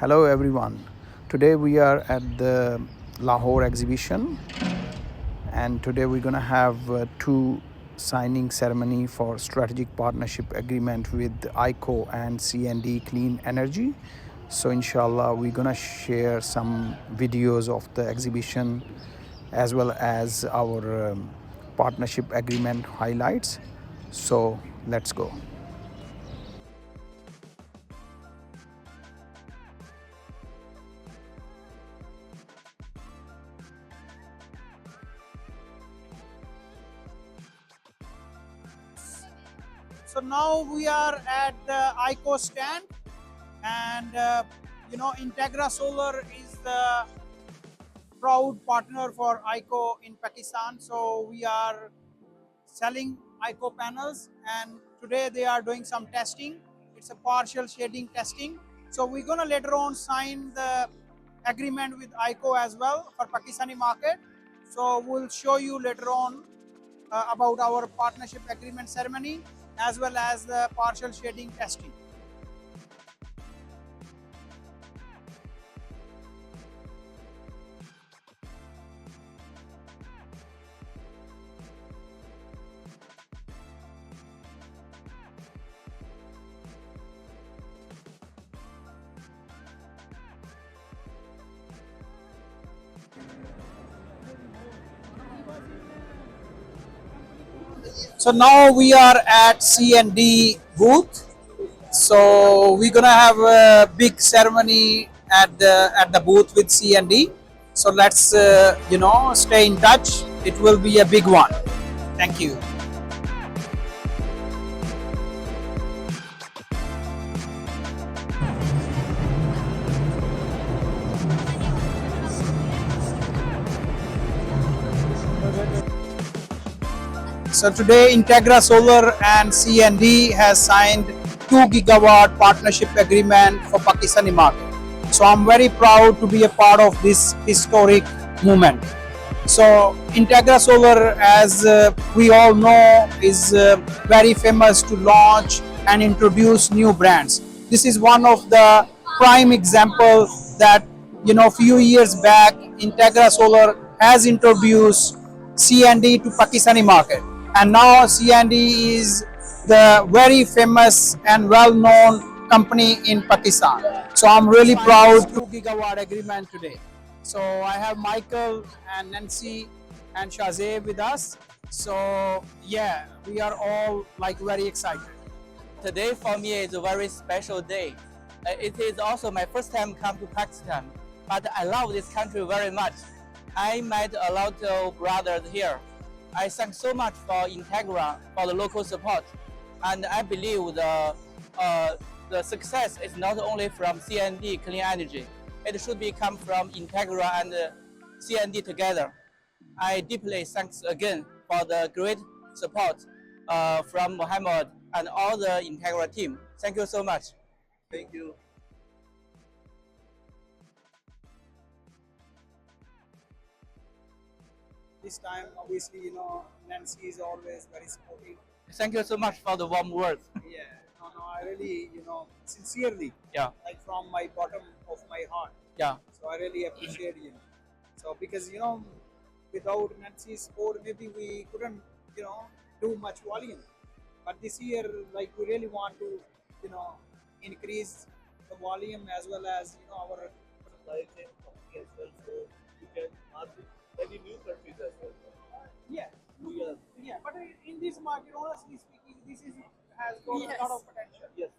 Hello everyone. Today we are at the Lahore exhibition, and today we're going to have two signing ceremony for strategic partnership agreement with ICO and C&D Clean Energy. So inshallah we're going to share some videos of the exhibition as well as our partnership agreement highlights. So let's go. So now we are at the ICO stand, and Integra Solar is the proud partner for ICO in Pakistan. So we are selling ICO panels, and today they are doing some testing. It's a partial shading testing. So we're gonna later on sign the agreement with ICO as well for Pakistani market. So we'll show you later on about our partnership agreement ceremony as well as the partial shading testing. So now we are at C&D booth. So we're gonna have a big ceremony at the booth with C&D. So let's stay in touch. It will be a big one. Thank you. So today Integra Solar and C&D has signed 2 gigawatt partnership agreement for Pakistani market. So I'm very proud to be a part of this historic movement. So Integra Solar, as we all know, is very famous to launch and introduce new brands. This is one of the prime examples that few years back Integra Solar has introduced C&D to Pakistani market, and now C&D is the very famous and well-known company in Pakistan. So I'm really proud to 2 gigawatt agreement today. So I have Michael and Nancy and Shazay with us. So yeah, we are all like very excited. Today for me is a very special day. It is also my first time come to Pakistan, but I love this country very much. I met a lot of brothers here. I thank so much for Integra for the local support, and I believe the success is not only from C&D Clean Energy. It should be come from Integra and C&D together. I deeply thanks again for the great support from Mohammed and all the Integra team. Thank you so much. Thank you. This time, obviously, Nancy is always very supportive. Thank you so much for the warm words. Yeah, no, I really, sincerely, Yeah, like from my bottom of my heart. yeah, So I really appreciate So because without Nancy's support, maybe we couldn't do much volume. But this year, like we really want to increase the volume as well as our supply chain company as well, so you can market many new countries as well. yeah We are, yeah. But in this market, honestly speaking, this is has got a lot of potential. yes.